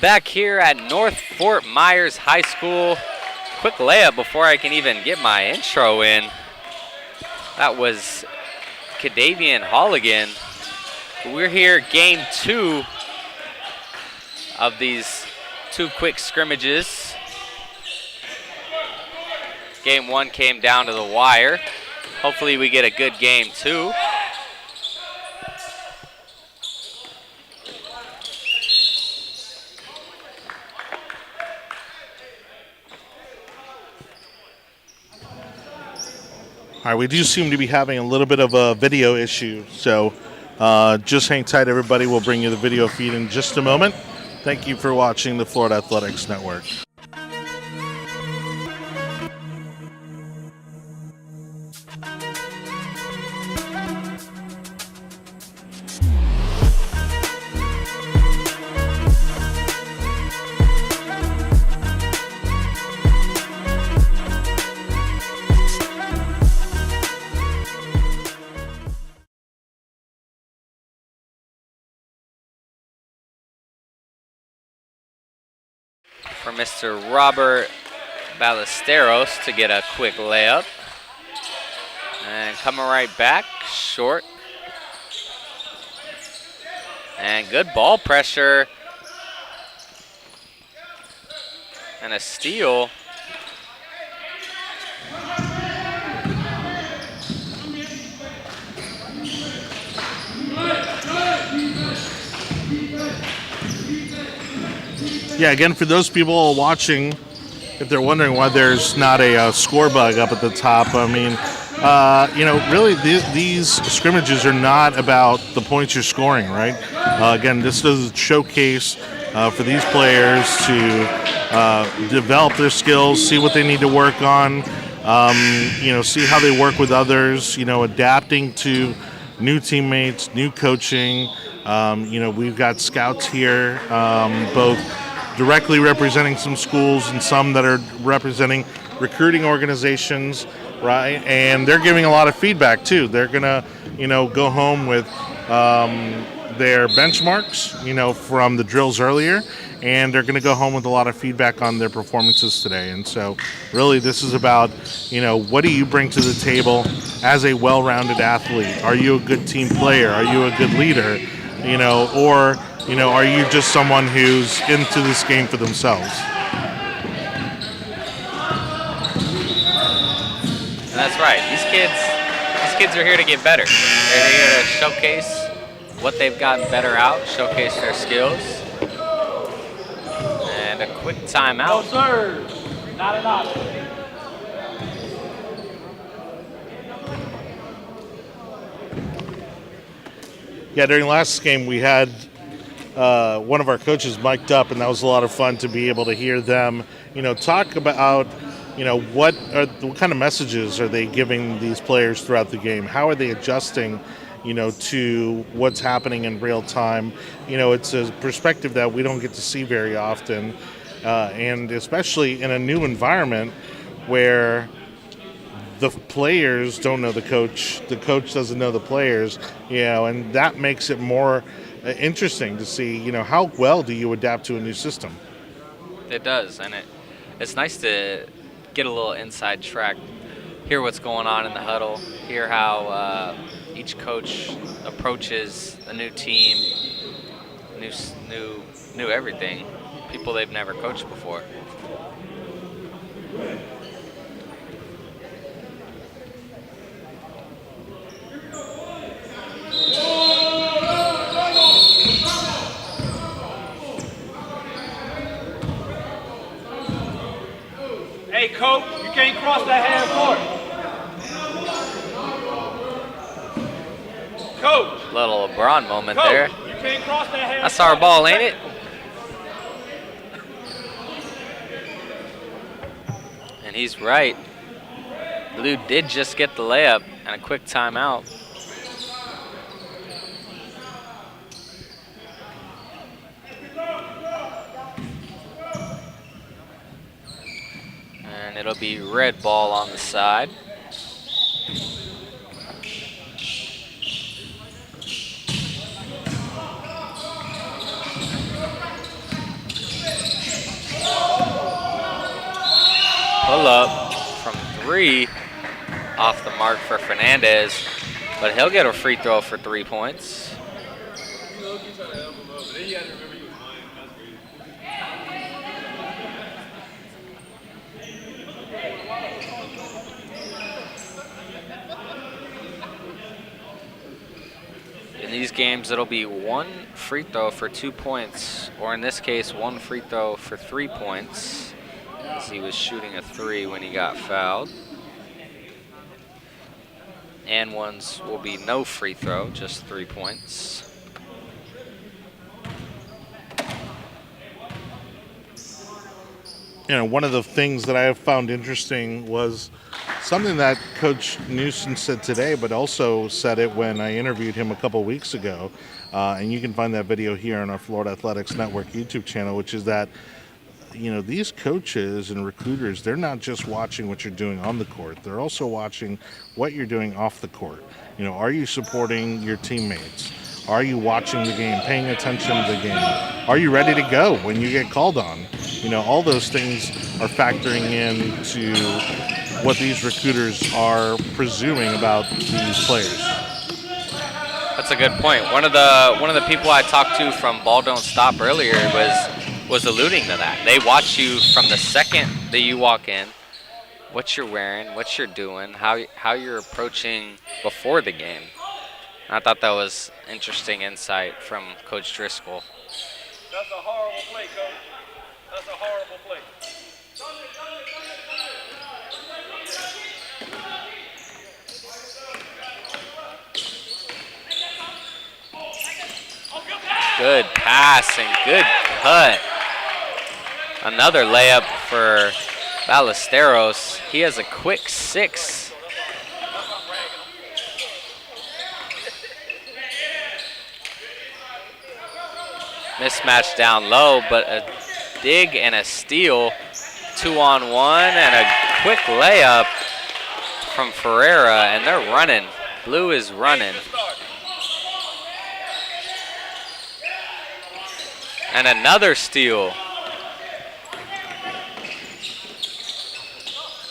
back here at North Fort Myers High School. Quick layup before I can even get my intro in. That was Cadavian Holligan. We're here game 2 of these 2 quick scrimmages. Game 1 came down to the wire. Hopefully we get a good game 2. All right, we do seem to be having a little bit of a video issue, so just hang tight, everybody. We'll bring you the video feed in just a moment. Thank you for watching the Florida Athletics Network. For Mr. Robert Ballesteros to get a quick layup. And coming right back, short. And good ball pressure. And a steal. Yeah, again, for those people watching, if they're wondering why there's not a score bug up at the top, I mean, really these scrimmages are not about the points you're scoring, right? Again, this is a showcase for these players to develop their skills, see what they need to work on, see how they work with others, adapting to new teammates, new coaching. We've got scouts here, both directly representing some schools and some that are representing recruiting organizations, right? And they're giving a lot of feedback too. They're gonna, go home with their benchmarks, from the drills earlier, and they're gonna go home with a lot of feedback on their performances today. And so really this is about, what do you bring to the table as a well-rounded athlete? Are you a good team player? Are you a good leader? Or are you just someone who's into this game for themselves? And that's right. These kids are here to get better. They're here to showcase what they've gotten better out, showcase their skills. And a quick timeout. No, sir. Not an option. Yeah, during last game we had one of our coaches mic'd up, and that was a lot of fun to be able to hear them, talk about, what kind of messages are they giving these players throughout the game? How are they adjusting, to what's happening in real time? It's a perspective that we don't get to see very often, and especially in a new environment where the players don't know the coach doesn't know the players, and that makes it more interesting to see, how well do you adapt to a new system. It does, and it's nice to get a little inside track, hear what's going on in the huddle, hear how each coach approaches a new team, new everything, people they've never coached before. Hey, coach, you can't cross that half court. Coach. Little LeBron moment Coach, there. you can't cross that half That's our ball, ain't it? And he's right. Blue did just get the layup and a quick timeout. And it'll be red ball on the side. pull-up from 3 off the mark for Fernandez, but he'll get a free throw for 3 points. In these games, it'll be 1 free throw for 2 points, or in this case, 1 free throw for 3 points, as he was shooting a 3 when he got fouled. And ones will be no free throw, just 3 points. You know, one of the things that I have found interesting was something that Coach Newsom said today, but also said it when I interviewed him a couple weeks ago. And you can find that video here on our Florida Athletics Network YouTube channel, which is that, you know, these coaches and recruiters, they're not just watching what you're doing on the court. They're also watching what you're doing off the court. You know, are you supporting your teammates? Are you watching the game, paying attention to the game? Are you ready to go when you get called on? You know, all those things are factoring into what these recruiters are presuming about these players. That's a good point. One of the people I talked to from Ball Don't Stop earlier was alluding to that. They watch you from the second that you walk in, what you're wearing, what you're doing, how you're approaching before the game. And I thought that was interesting insight from Coach Driscoll. That's a horrible play, Coach. That's a horrible play. Good pass and good cut. Another layup for Ballesteros. He has a quick 6. Mismatch down low, but a dig and a steal. 2-on-1 and a quick layup from Ferreira, and they're running. Blue is running. And another steal.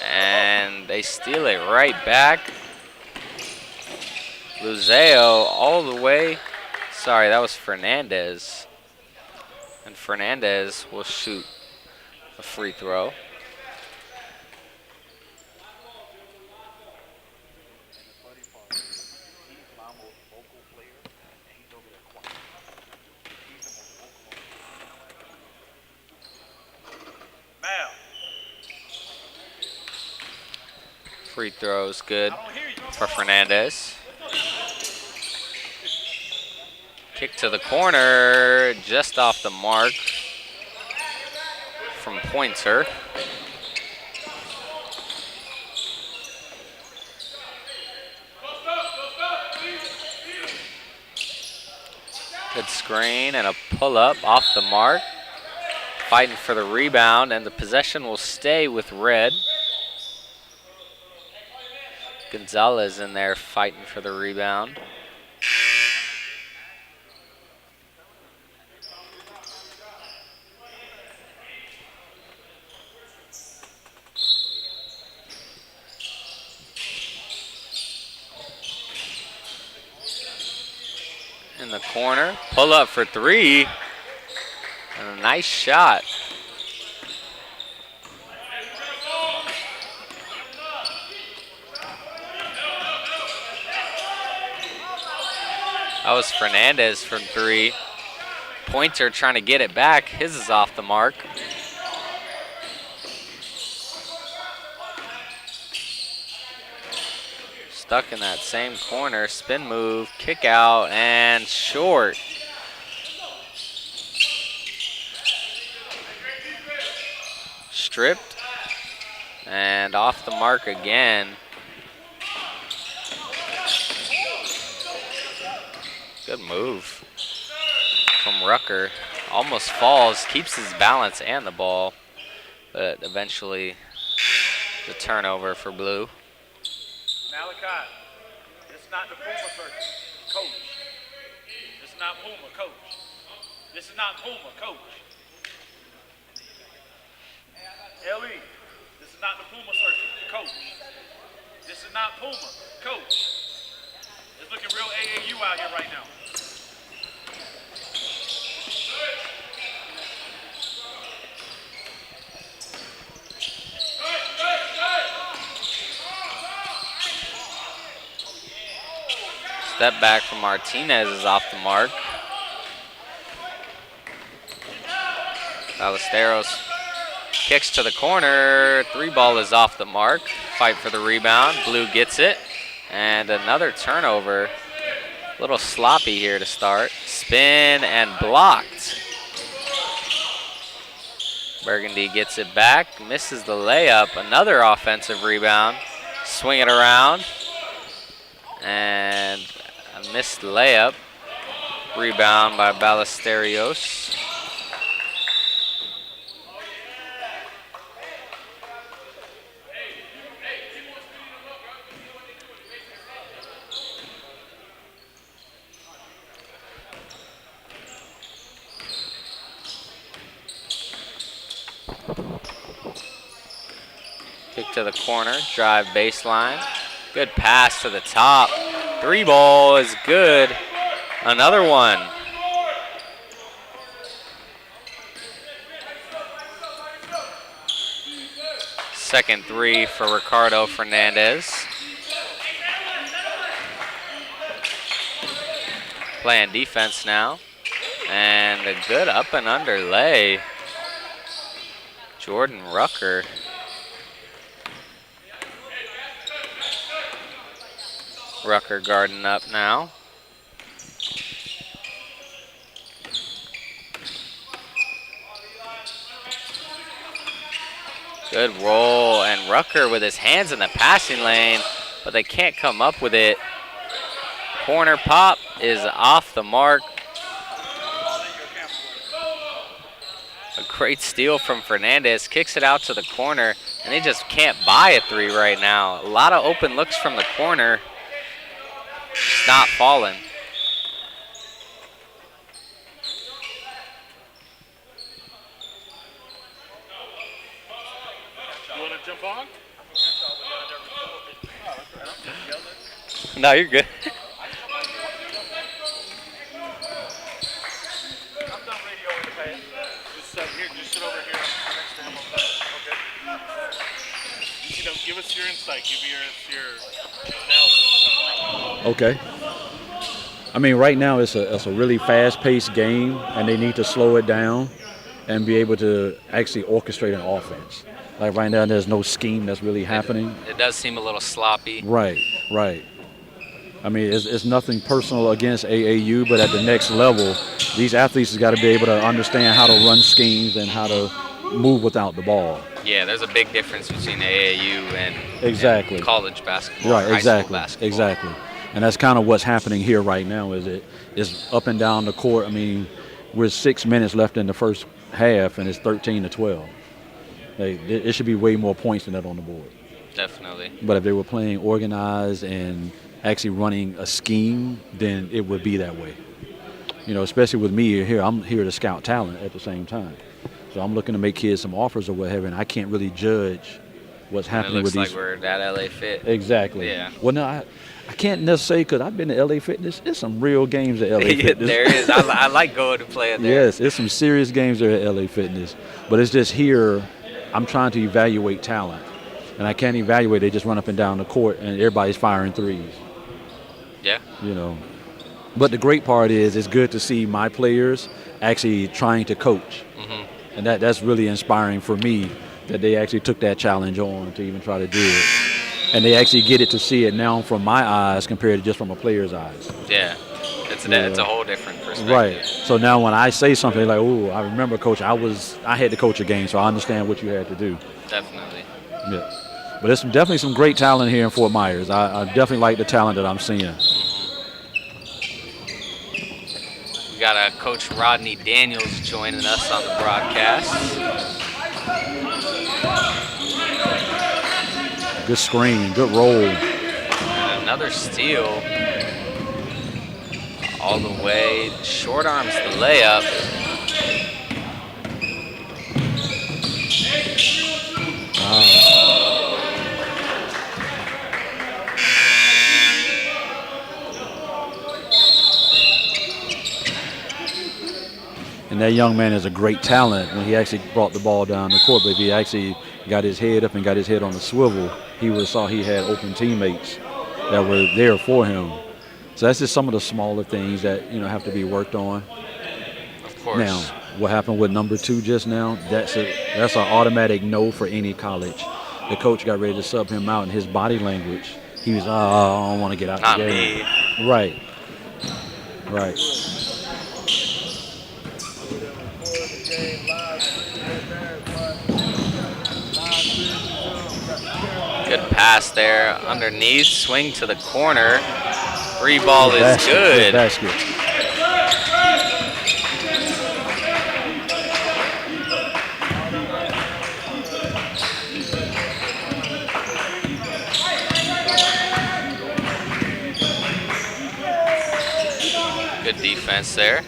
And they steal it right back. Luzeo all the way. Sorry, that was Fernandez. And Fernandez will shoot a free throw. Free throws good for Fernandez. Kick to the corner, just off the mark from Pointer. Good screen and a pull-up off the mark. Fighting for the rebound, and the possession will stay with Red. Gonzalez in there fighting for the rebound. In the corner, pull up for 3, and a nice shot. That was Fernandez from 3. Pointer trying to get it back. His is off the mark. Stuck in that same corner. Spin move, kick out, and short. Stripped. And off the mark again. Good move from Rucker. Almost falls, keeps his balance and the ball, but eventually the turnover for Blue. Malachi, this is not the Puma circuit, coach. This is not Puma, coach. This is not Puma, coach. LE, this is not the Puma circuit, coach. This is not Puma, coach. It's looking real AAU out here right now. Step back from Martinez is off the mark. Ballesteros kicks to the corner. 3-ball is off the mark. Fight for the rebound. Blue gets it. And another turnover. A little sloppy here to start. Spin and blocked. Burgundy gets it back. Misses the layup. Another offensive rebound. Swing it around. And a missed layup. Rebound by Ballesteros. Kick to the corner, drive baseline. Good pass to the top. 3-ball is good. Another one. Second 3 for Ricardo Fernandez. Playing defense now. And a good up and under lay. Jordan Rucker. Rucker guarding up now. Good roll, and Rucker with his hands in the passing lane, but they can't come up with it. Corner pop is off the mark. A great steal from Fernandez, kicks it out to the corner, and they just can't buy a 3 right now. A lot of open looks from the corner. It's not falling. You want to jump on? No, you're good. I'm done radioing the pass. Just here, just sit over here next to him over there. Okay. You know, give us your insight. Give your analysis. Okay. I mean, right now it's a really fast-paced game, and they need to slow it down and be able to actually orchestrate an offense. Like right now, there's no scheme that's really happening. It does seem a little sloppy. Right, right. I mean, it's nothing personal against AAU, but at the next level, these athletes have got to be able to understand how to run schemes and how to move without the ball. Yeah, there's a big difference between AAU and, Exactly. and college basketball. Right, high exactly, school basketball. exactly. And that's kind of what's happening here right now. It's up and down the court. I mean, we're 6 minutes left in the first half, and it's 13-12. It should be way more points than that on the board. Definitely. But if they were playing organized and actually running a scheme, then it would be that way. You know, especially with me here, I'm here to scout talent at the same time. So I'm looking to make kids some offers or whatever, and I can't really judge what's happening with these. It looks like we're at LA Fit. Exactly. Yeah. Well, no, I can't necessarily, because I've been to LA Fitness. There's some real games at LA Fitness. There is. I like going to play it there. Yes, there's some serious games there at LA Fitness. But it's just here, I'm trying to evaluate talent. And I can't evaluate, they just run up and down the court and everybody's firing threes. Yeah. You know. But the great part is it's good to see my players actually trying to coach. Mm-hmm. And that's really inspiring for me, that they actually took that challenge on to even try to do it. And they actually get it to see it now from my eyes compared to just from a player's eyes. Yeah. It's a whole different perspective. Right. So now when I say something like, "Oh, I remember, Coach, I had to coach a game, so I understand what you had to do." Definitely. Yeah. But there's definitely some great talent here in Fort Myers. I definitely like the talent that I'm seeing. We got Coach Rodney Daniels joining us on the broadcast. Good screen, good roll. And another steal. All the way. Short arms the layup. Wow. And that young man is a great talent when he actually brought the ball down the court. But if he actually got his head up and got his head on the swivel, he would have saw he had open teammates that were there for him. So that's just some of the smaller things that have to be worked on. Of course. Now, what happened with number 2 just now? That's an automatic no for any college. The coach got ready to sub him out, and his body language, he was, I don't want to get out Not the game. me. Right. Good pass there. Underneath. Swing to the corner. Free ball is good. Basket. Good defense there.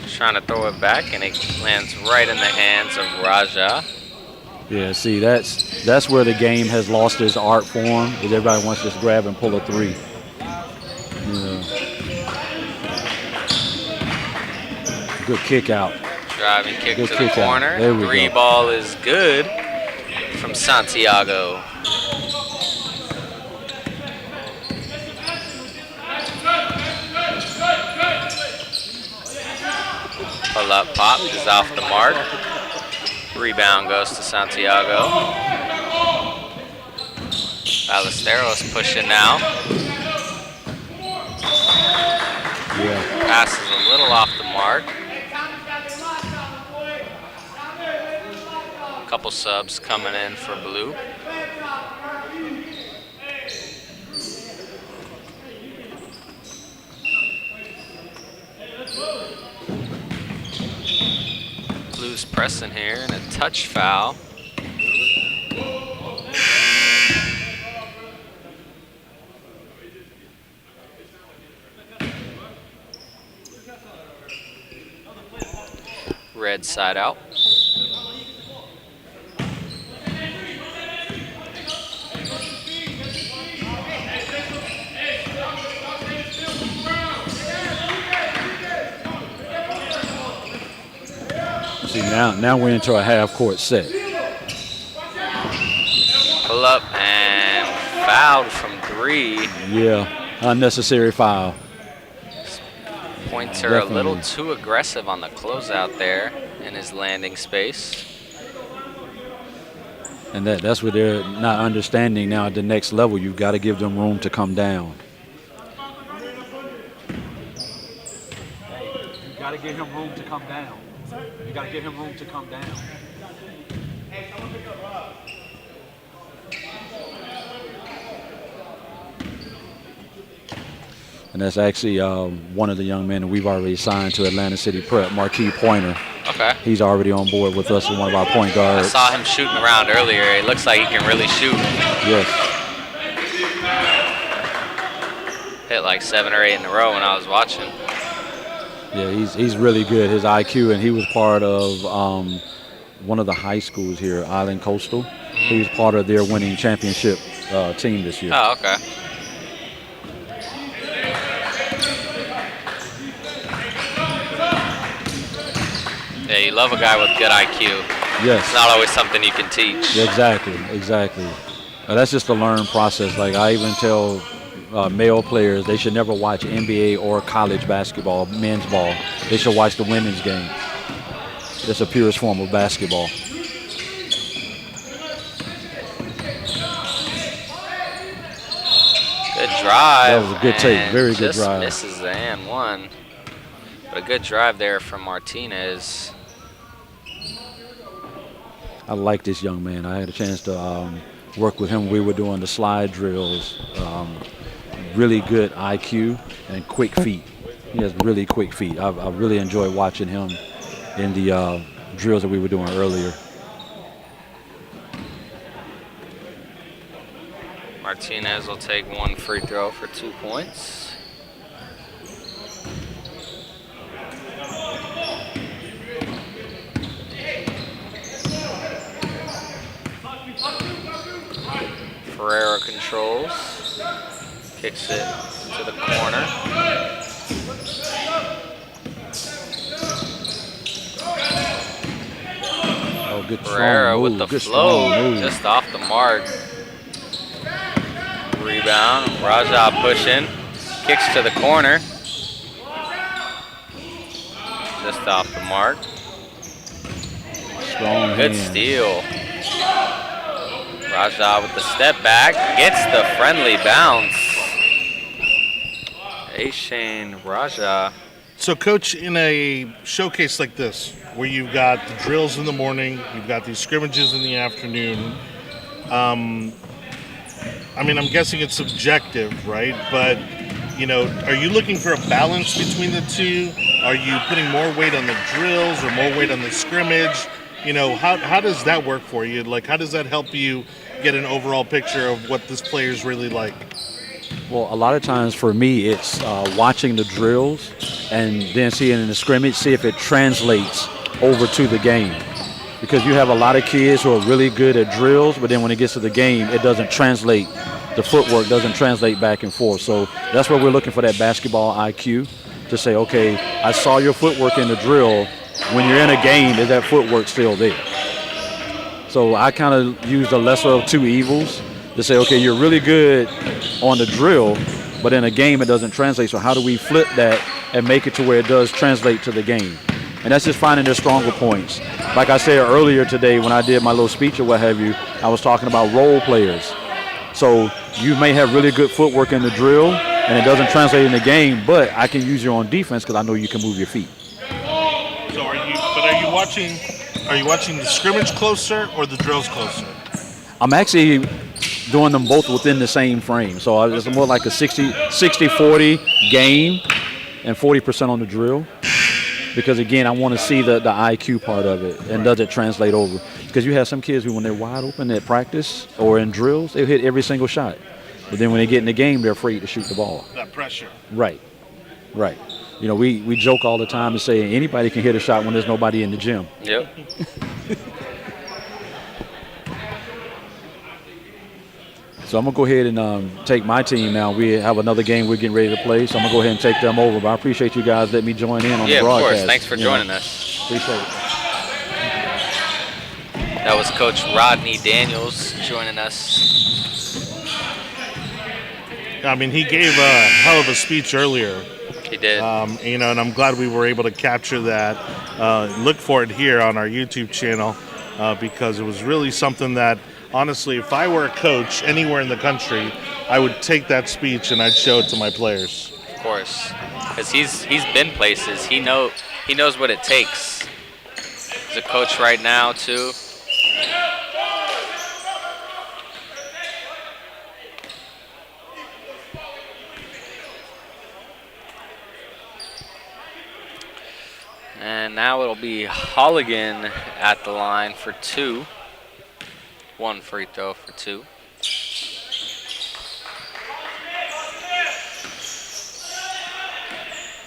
Trying to throw it back, and it lands right in the hands of Raja. Yeah, see, that's where the game has lost its art form, because everybody wants to just grab and pull a 3. Good kick out. Driving kick Good to kick the out. corner. There we Three go. ball is good from Santiago. Pull up pop is off the mark. Rebound goes to Santiago. Ballesteros pushing now. Yeah. Pass is a little off the mark. Couple subs coming in for blue. Blues pressing here and a touch foul. Red side out. See, now we're into a half-court set. Pull up and fouled from 3. Yeah, unnecessary foul. Pointer a little Definitely. too aggressive on the closeout there in his landing space. And that's what they're not understanding now at the next level. You've got to give them room to come down. You got to give him room to come down. You got to give him room to come down. And that's actually one of the young men that we've already signed to Atlanta City Prep, Marquis Pointer. Okay. He's already on board with us as one of our point I guards. saw him shooting around earlier. It looks like he can really shoot. Yes. Hit like 7 or 8 in a row when I was watching. Yeah, he's really good. His IQ, and he was part of one of the high schools here, Island Coastal. He was part of their winning championship team this year. Oh, okay. Yeah, you love a guy with good IQ. Yes. It's not always something you can teach. Exactly. That's just a learned process. Like I even tell male players, they should never watch NBA or college basketball, men's ball. They should watch the women's game. It's the purest form of basketball. Good drive. That was a good take. and Very good just drive. Misses the and one. But a good drive there from Martinez. I like this young man. I had a chance to work with him. We were doing the slide drills. Really good IQ and quick feet. He has really quick feet. I really enjoyed watching him in the drills that we were doing earlier. Martinez will take one free throw for 2 points. Ferreira controls, kicks it to the corner. Good Pereira strong with move. the Good flow, strong move. just off the mark. Rebound, Raja pushing, kicks to the corner. Just off the mark. Strong Good hands. steal. Raja with the step back, gets the friendly bounce. Ashane Raja. So, Coach, in a showcase like this, where you've got the drills in the morning, you've got these scrimmages in the afternoon, I mean, I'm guessing it's subjective, right? But, you know, are you looking for a balance between the two? Are you putting more weight on the drills or more weight on the scrimmage? You know, how does that work for you? Like, how does that help you get an overall picture of what this player's really like? Well, a lot of times for me, it's watching the drills and then seeing in the scrimmage, see if it translates over to the game. Because you have a lot of kids who are really good at drills, but then when it gets to the game, it doesn't translate. The footwork doesn't translate back and forth. So that's where we're looking for that basketball IQ to say, okay, I saw your footwork in the drill. When you're in a game, is that footwork still there? So I kind of use the lesser of two evils to say, okay, you're really good on the drill, but in a game it doesn't translate. So how do we flip that and make it to where it does translate to the game? And that's just finding their stronger points. Like I said earlier today when I did my little speech or what have you, I was talking about role players. So you may have really good footwork in the drill and it doesn't translate in the game, but I can use you on defense because I know you can move your feet. So are you watching the scrimmage closer or the drills closer? I'm actually doing them both within the same frame. So it's more like a 60-40 game and 40% on the drill. Because, again, I want to see the IQ part of it and does it translate over. Because you have some kids who, when they're wide open at practice or in drills, they hit every single shot. But then when they get in the game, they're afraid to shoot the ball. That pressure. Right. You know, we joke all the time and say anybody can hit a shot when there's nobody in the gym. Yep. So I'm going to go ahead and take my team now. We have another game we're getting ready to play, so I'm going to go ahead and take them over. But I appreciate you guys letting me join in on the broadcast. Yeah, of course. Thanks for joining us. Appreciate it. That was Coach Rodney Daniels joining us. I mean, he gave a hell of a speech earlier. He did. You know, and I'm glad we were able to capture that. Look for it here on our YouTube channel because it was really something that, honestly, if I were a coach anywhere in the country, I would take that speech and I'd show it to my players. Of course, because he's been places. He knows what it takes. He's a coach right now too. And now it'll be Holligan at the line for two. One free throw for two.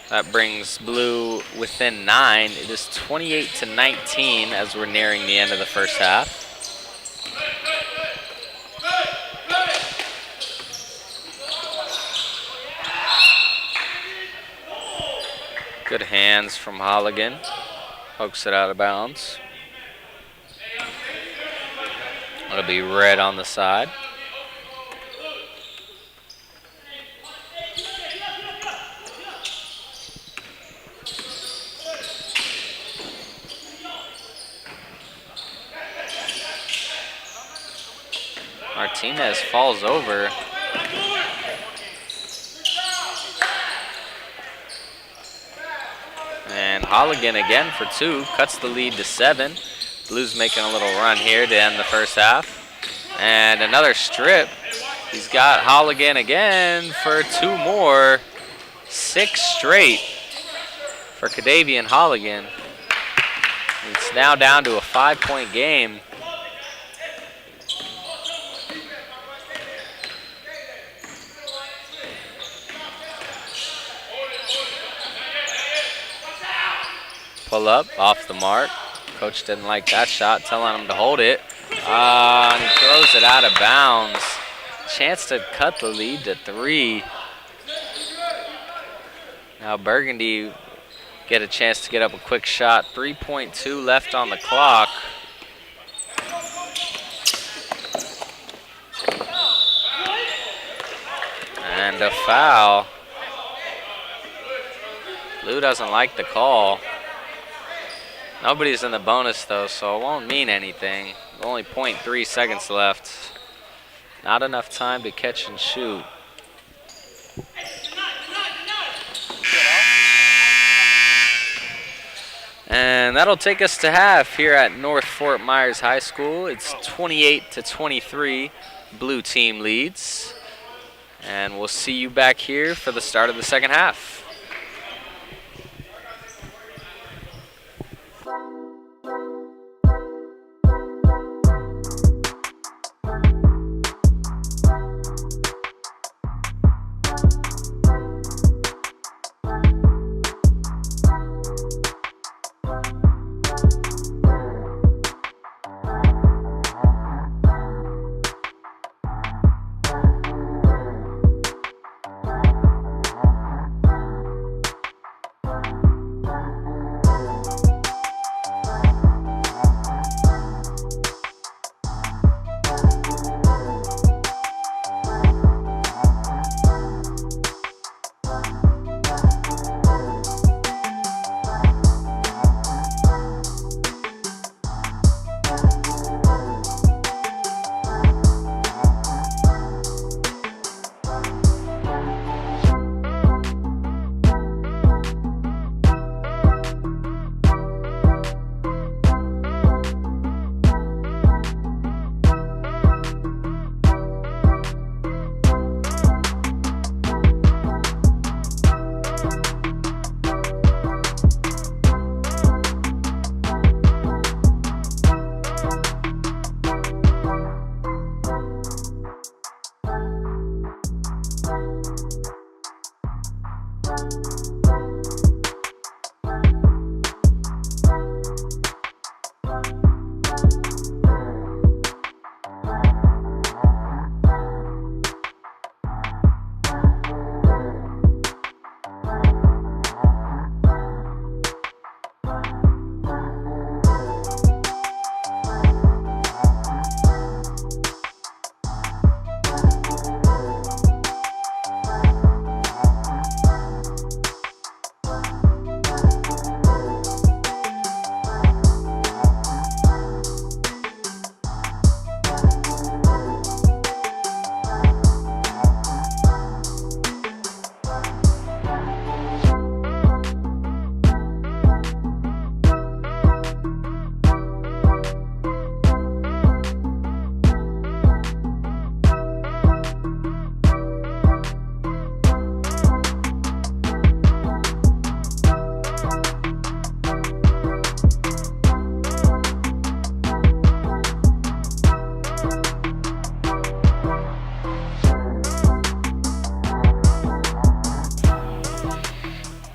That brings Blue within 9. It is 28-19 as we're nearing the end of the first half. Good hands from Holligan. Pokes it out of bounds. It'll be red on the side. Martinez falls over. And Holligan again for two, cuts the lead to 7. Blues making a little run here to end the first half. And another strip. He's got Holligan again for 2 more. 6 straight for Kadavian Holligan. It's now down to a 5-point game. Pull up, off the mark. Coach didn't like that shot, telling him to hold it. And he throws it out of bounds. Chance to cut the lead to 3. Now Burgundy get a chance to get up a quick shot. 3.2 left on the clock. And a foul. Blue doesn't like the call. Nobody's in the bonus though, so it won't mean anything. Only 0.3 seconds left. Not enough time to catch and shoot. And that'll take us to half here at North Fort Myers High School. It's 28-23. Blue team leads. And we'll see you back here for the start of the second half.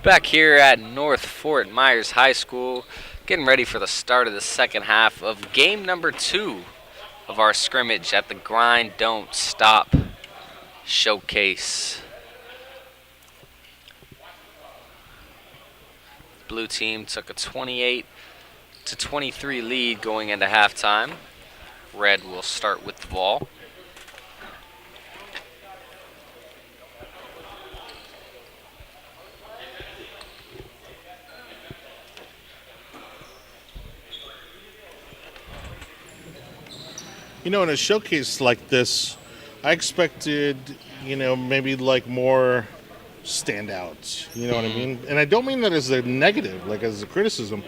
Back here at North Fort Myers High School, getting ready for the start of the second half of game number 2 of our scrimmage at the Grind Don't Stop Showcase. Blue team took a 28-23 lead going into halftime. Red will start with the ball. You know, in a showcase like this, I expected, maybe like more standouts. You know what I mean? And I don't mean that as a negative, like as a criticism.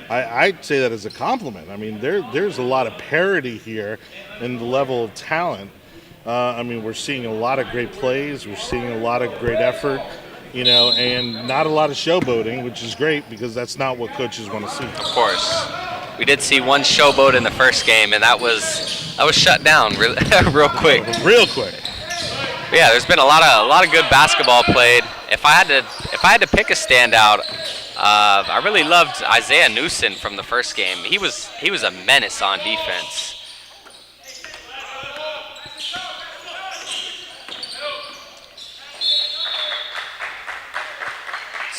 I'd say that as a compliment. I mean, there's a lot of parity here in the level of talent. We're seeing a lot of great plays. We're seeing a lot of great effort, and not a lot of showboating, which is great because that's not what coaches want to see. Of course. We did see one showboat in the first game, and that was shut down real quick. Real quick. But yeah, there's been a lot of good basketball played. If I had to pick a standout, I really loved Isaiah Newsom from the first game. He was a menace on defense.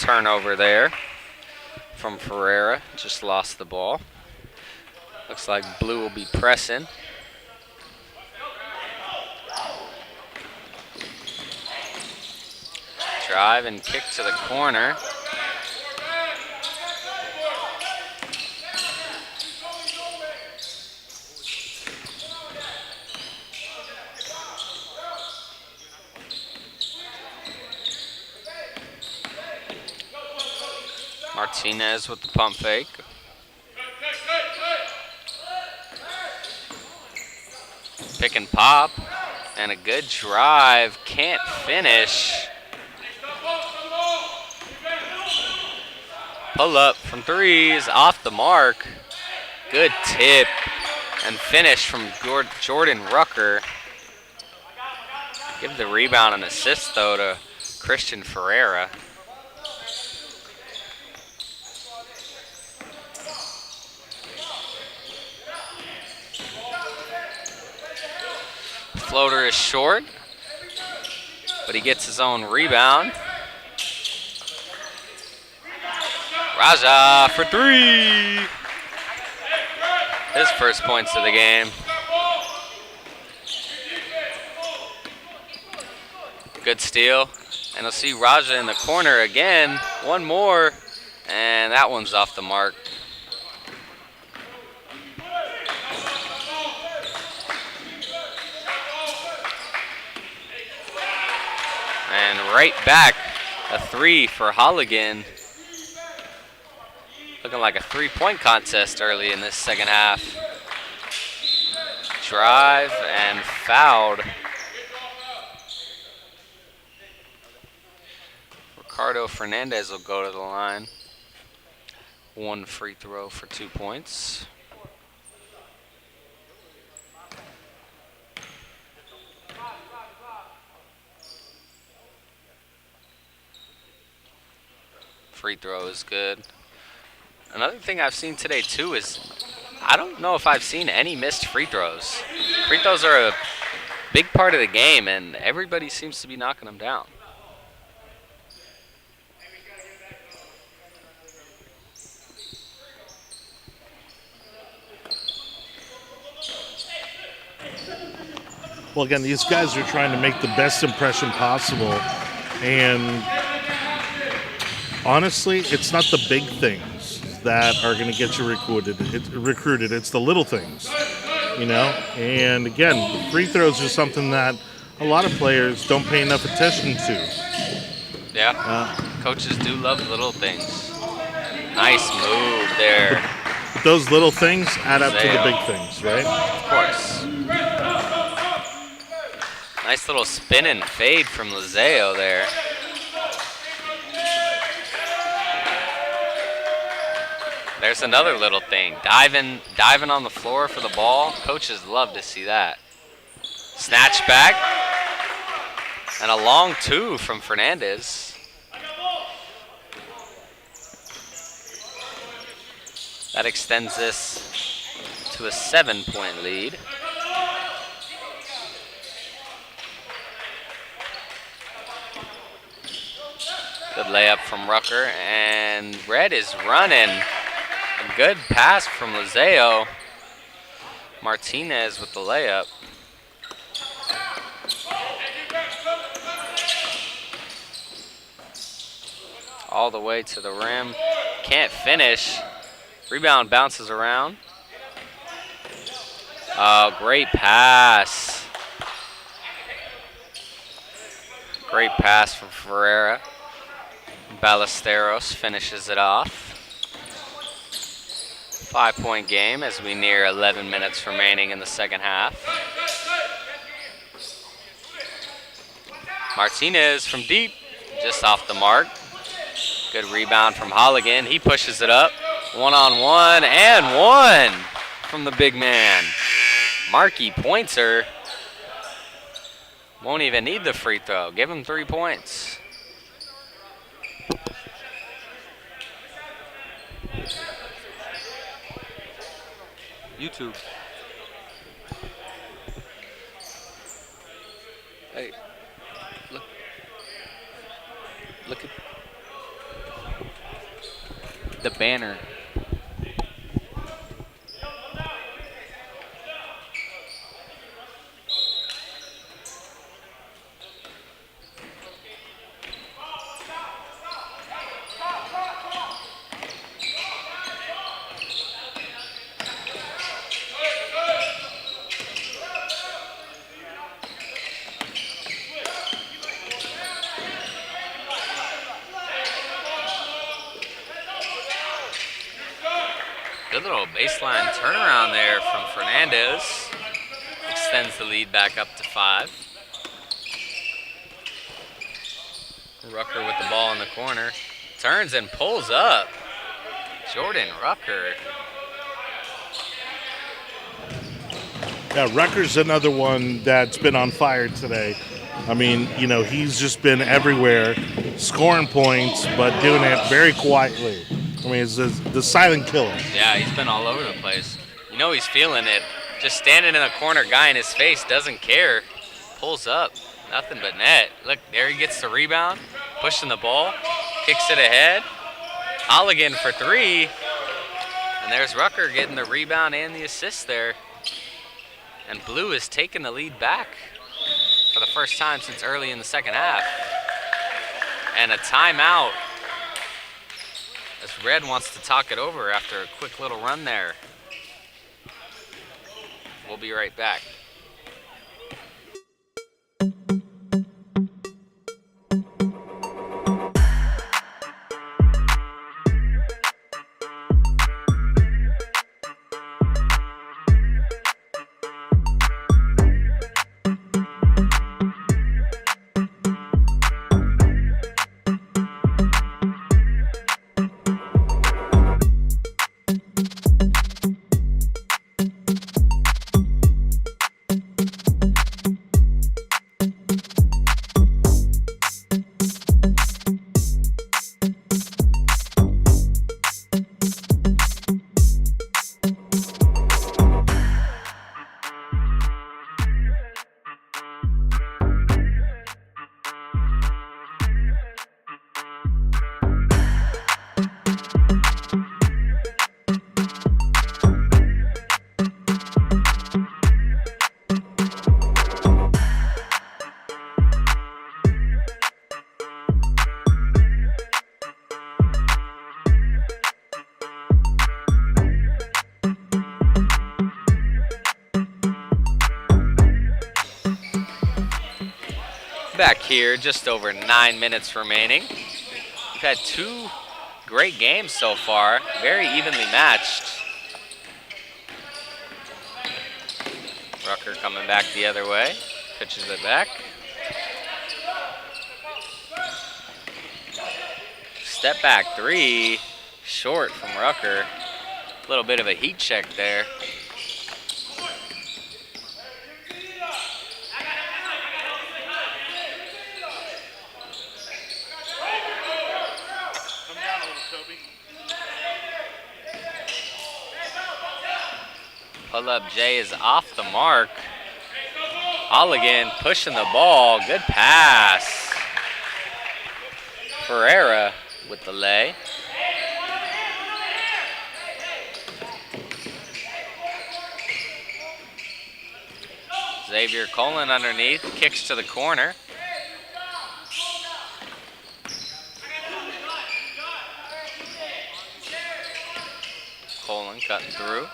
Turnover there from Ferreira. Just lost the ball. Looks like Blue will be pressing. Drive and kick to the corner. Martinez with the pump fake. Pick and pop. And a good drive. Can't finish. Pull up from three is off the mark. Good tip. And finish from Jordan Rucker. Give the rebound and assist, though, to Christian Ferreira. Floater is short, but he gets his own rebound. Raja for three. His first points of the game. Good steal. And we'll see Raja in the corner again. One more, and that one's off the mark. And right back, a three for Holligan. Looking like a three-point contest early in this second half. Drive and fouled. Ricardo Fernandez will go to the line. One free throw for 2 points. Free throw is good. Another thing I've seen today too is I don't know if I've seen any missed free throws. Free throws are a big part of the game, and everybody seems to be knocking them down. Well, again, these guys are trying to make the best impression possible, and honestly, it's not the big things that are going to get you recruited. It's the little things, you know? And again, free throws are something that a lot of players don't pay enough attention to. Yeah, coaches do love little things. Nice move there. But those little things add up to the big things, right? Of course. Nice little spin and fade from Lizeo there. There's another little thing. Diving on the floor for the ball. Coaches love to see that. Snatch back. And a long two from Fernandez. That extends this to a 7-point lead. Good layup from Rucker, and Red is running. A good pass from Lizeo. Martinez with the layup. All the way to the rim. Can't finish. Rebound bounces around. Oh, great pass. Great pass from Ferreira. Ballesteros finishes it off. 5-point game as we near 11 minutes remaining in the second half. Martinez from deep, just off the mark. Good rebound from Holligan. He pushes it up. One-on-one and one from the big man. Markey Pointer won't even need the free throw. Give him 3 points. YouTube. Hey, look at the banner. Good little baseline turnaround there from Fernandez. Extends the lead back up to 5. Rucker with the ball in the corner. Turns and pulls up. Jordan Rucker. Yeah, Rucker's another one that's been on fire today. I mean, you know, he's just been everywhere, scoring points, but doing it very quietly. I mean, it's the silent killer. Yeah, he's been all over the place. You know he's feeling it. Just standing in the corner, guy in his face, doesn't care. Pulls up, nothing but net. Look, there he gets the rebound, pushing the ball, kicks it ahead. Holligan for 3. And there's Rucker getting the rebound and the assist there. And Blue is taking the lead back for the first time since early in the second half. And a timeout as Red wants to talk it over after a quick little run there. We'll be right back. Back here, just over 9 minutes remaining. We've had 2 great games so far, very evenly matched. Rucker coming back the other way, pitches it back. Step back 3, short from Rucker. A little bit of a heat check there. Pull-up J is off the mark. Holligan pushing the ball. Good pass. Ferreira with the lay. Xavier Colon underneath. Kicks to the corner. Colon cutting through.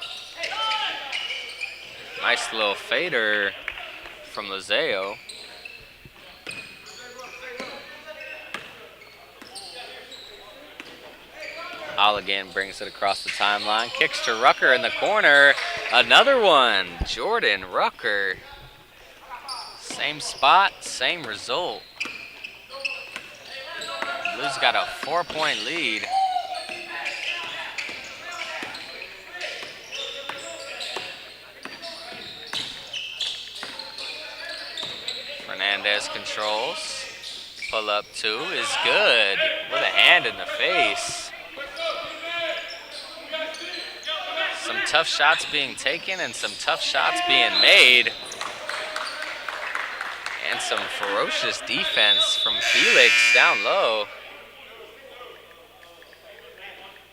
Nice little fader from Lizeo. Holligan brings it across the timeline. Kicks to Rucker in the corner. Another one. Jordan Rucker. Same spot, same result. Blues got a 4-point lead. Fernandez controls. Pull up 2 is good with a hand in the face. Some tough shots being taken and some tough shots being made. And some ferocious defense from Felix down low.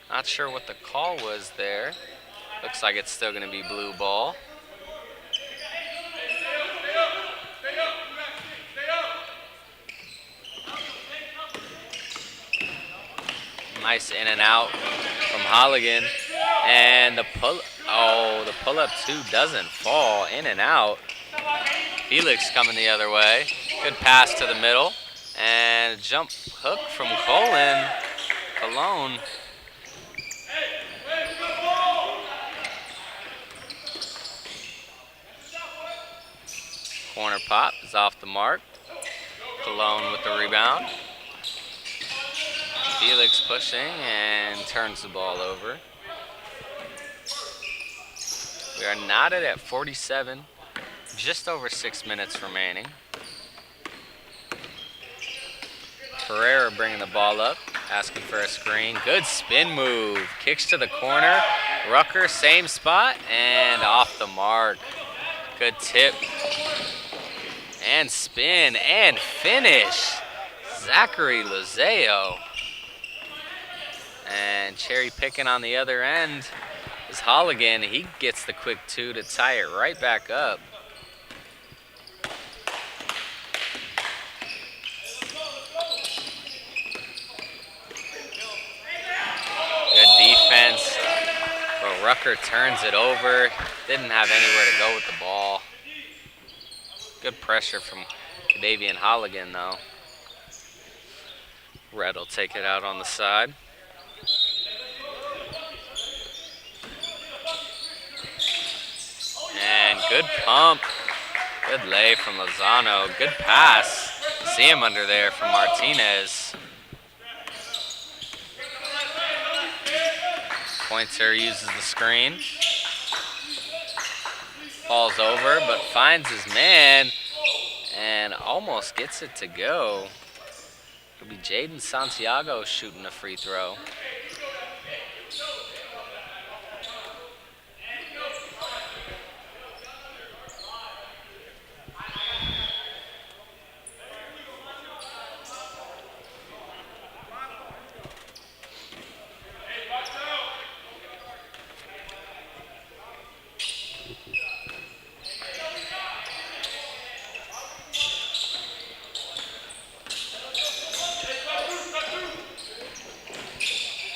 Not sure what the call was there. Looks like it's still going to be blue ball. Nice in and out from Holligan. And the pull-up 2 doesn't fall. In and out. Felix coming the other way. Good pass to the middle. And a jump hook from Cologne. Corner pop is off the mark. Cologne with the rebound. Felix pushing and turns the ball over. We are knotted at 47. Just over 6 minutes remaining. Ferreira bringing the ball up, asking for a screen. Good spin move. Kicks to the corner. Rucker, same spot, and off the mark. Good tip. And spin and finish. Zachary Lozeo. And cherry picking on the other end is Holligan. He gets the quick two to tie it right back up. Good defense, but Rucker turns it over. Didn't have anywhere to go with the ball. Good pressure from Davian Holligan, though. Red will take it out on the side. And good pump. Good lay from Lozano. Good pass. See him under there from Martinez. Pointer uses the screen. Falls over, but finds his man and almost gets it to go. It'll be Jaden Santiago shooting a free throw.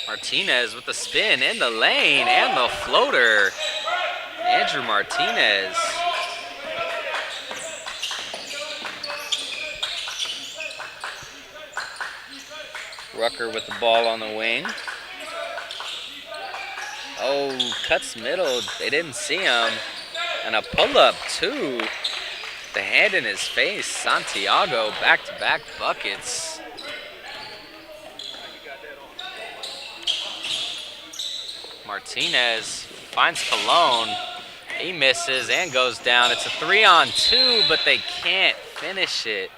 Martinez with the spin in the lane and the floater. Andrew Martinez. Rucker with the ball on the wing. Oh, cuts middle. They didn't see him. And a pull-up, too. The hand in his face. Santiago, back-to-back buckets. Martinez finds Cologne. He misses and goes down. It's a 3-on-2, but they can't finish it.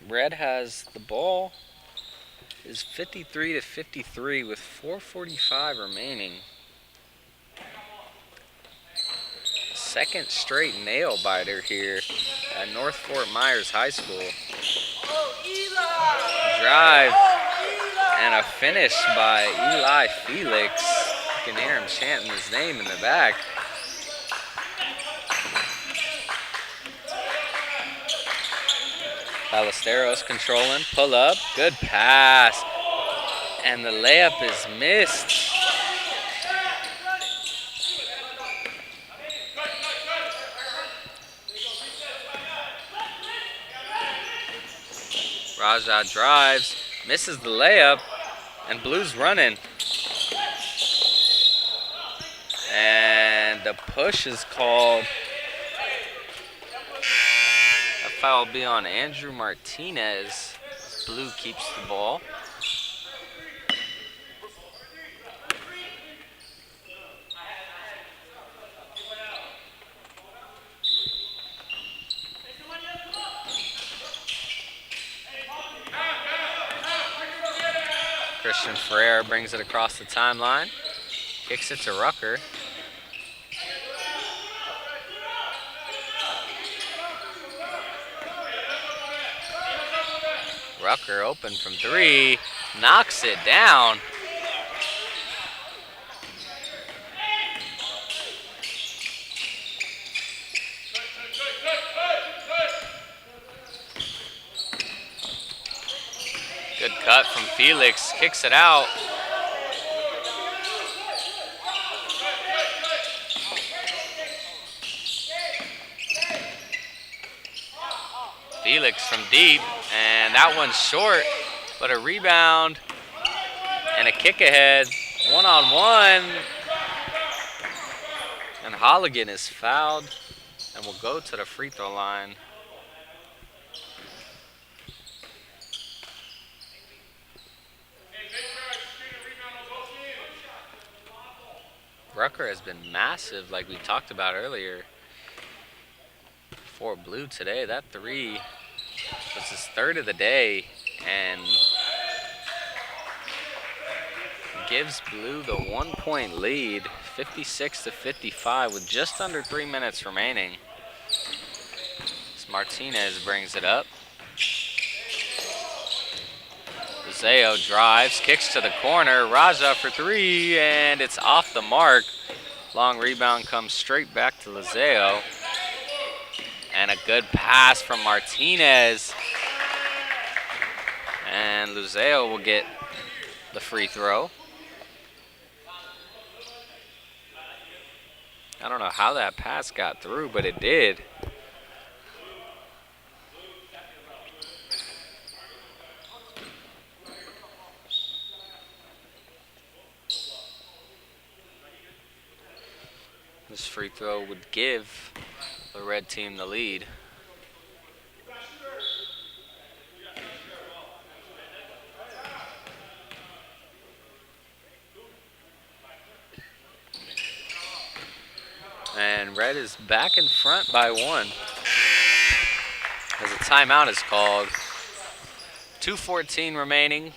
Red has the ball. Is 53-53 with 4:45 remaining. Second straight nail biter here at North Fort Myers High School. Drive and a finish by Eli Felix. You can hear him chanting his name in the back. Ballesteros controlling, pull up, good pass. And the layup is missed. Raja drives, misses the layup, and Blues running. And the push is called. Foul will be on Andrew Martinez. Blue keeps the ball. Christian Ferreira brings it across the timeline. Kicks it to Rucker. Rucker open from three, knocks it down. Good cut from Felix, kicks it out. Felix from deep, and that one's short, but a rebound and a kick ahead, one-on-one. And Holligan is fouled and will go to the free throw line. Rucker has been massive, like we talked about earlier. For Blue today, that three was his third of the day and gives Blue the 1-point lead, 56-55, with just under 3 minutes remaining. As Martinez brings it up. Lozeo drives, kicks to the corner, Raja for three, and it's off the mark. Long rebound comes straight back to Lozeo. And a good pass from Martinez. And Lozeo will get the free throw. I don't know how that pass got through, but it did. This free throw would give the red team the lead. And red is back in front by one as a timeout is called. 2:14 remaining.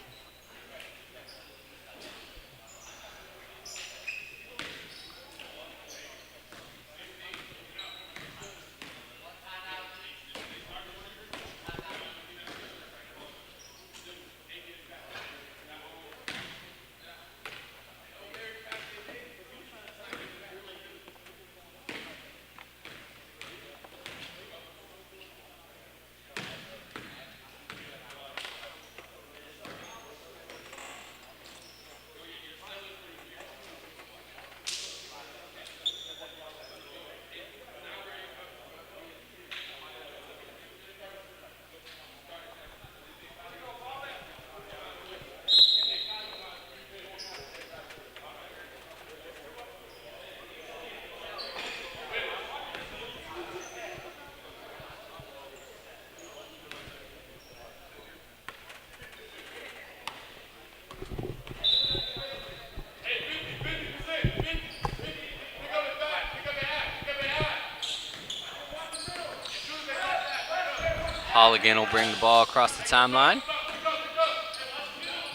Holligan will bring the ball across the timeline.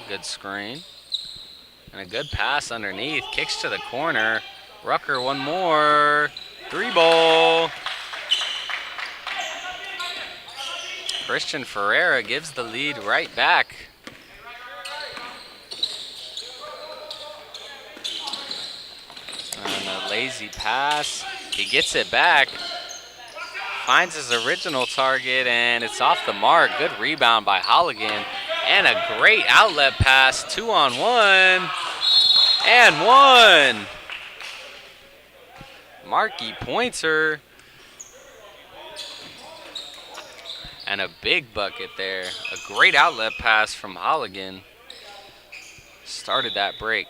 Good screen. And a good pass underneath. Kicks to the corner. Rucker one more. Three ball. Christian Ferreira gives the lead right back. And a lazy pass. He gets it back. Finds his original target, and it's off the mark. Good rebound by Holligan. And a great outlet pass. 2-on-1. And one. Markey Pointer. And a big bucket there. A great outlet pass from Holligan. Started that break.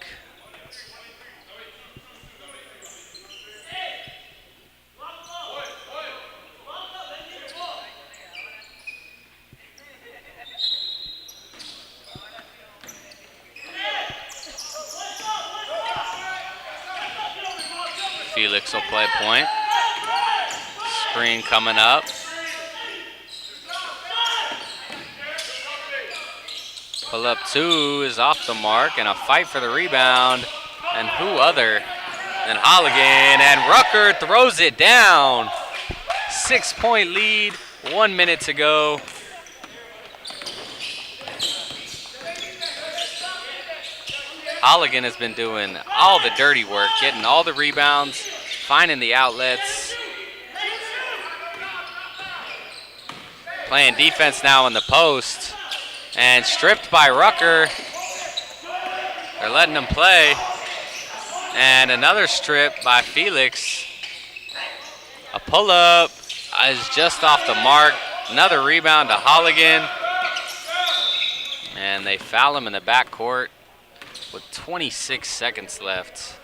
Felix will play point. Screen coming up. Pull up two is off the mark, and a fight for the rebound. And who other than Holligan, and Rucker throws it down. 6-point lead, 1 minute to go. Holligan has been doing all the dirty work, getting all the rebounds, finding the outlets. Playing defense now in the post. And stripped by Rucker. They're letting him play. And another strip by Felix. A pull-up is just off the mark. Another rebound to Holligan. And they foul him in the backcourt with 26 seconds left.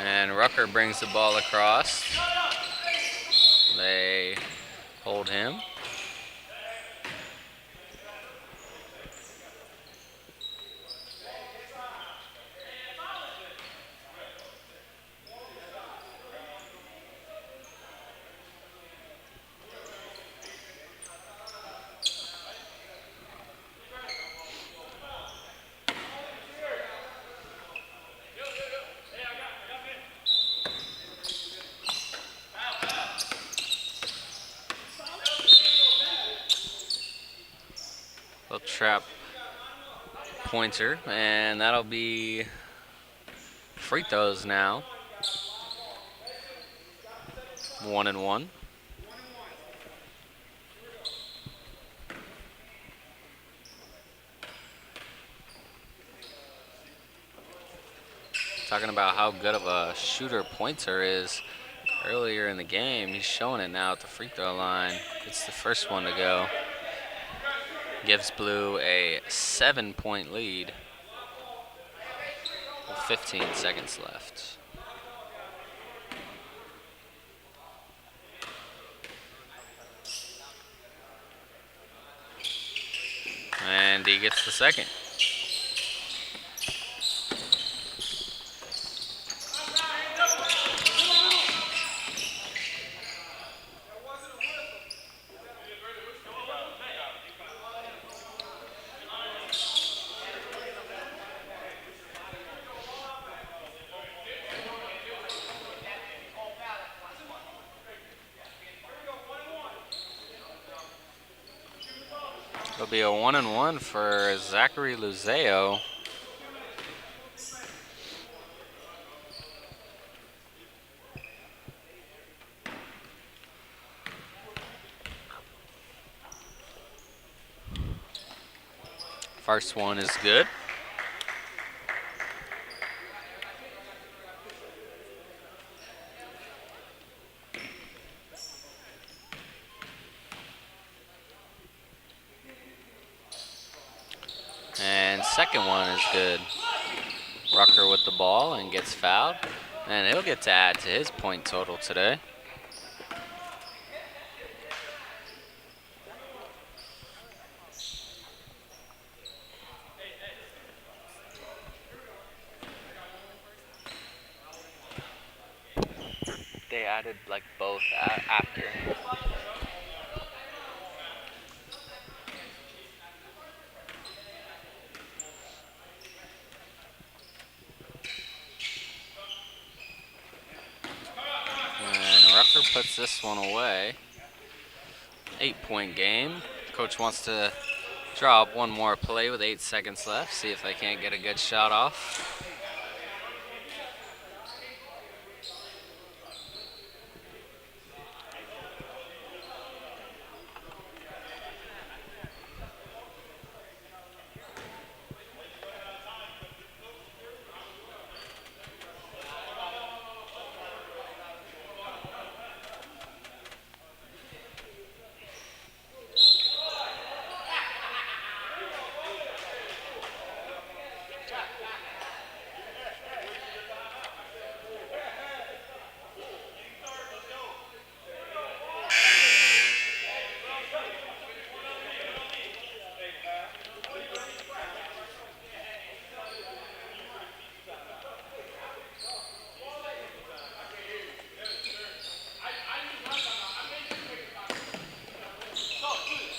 And Rucker brings the ball across. They hold him. They'll trap Pointer, and that'll be free throws now. 1-1. Talking about how good of a shooter Pointer is earlier in the game. He's showing it now at the free throw line. It's the first one to go. Gives Blue a 7-point lead with 15 seconds left. And he gets the second. It'll be a 1-1 for Zachary Luzeo. First one is good. And second one is good. Rucker with the ball and gets fouled. And he'll get to add to his point total today. They added like both after. Puts this one away. 8-point game. Coach wants to draw up one more play with 8 seconds left. See if they can't get a good shot off.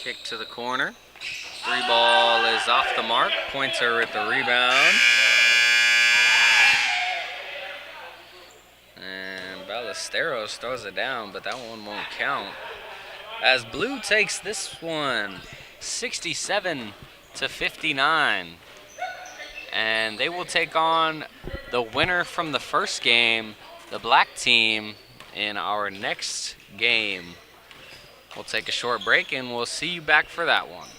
Kick to the corner. Three ball is off the mark. Pointer at the rebound. And Ballesteros throws it down, but that one won't count. As Blue takes this one 67-59. And they will take on the winner from the first game, the black team, in our next game. We'll take a short break and we'll see you back for that one.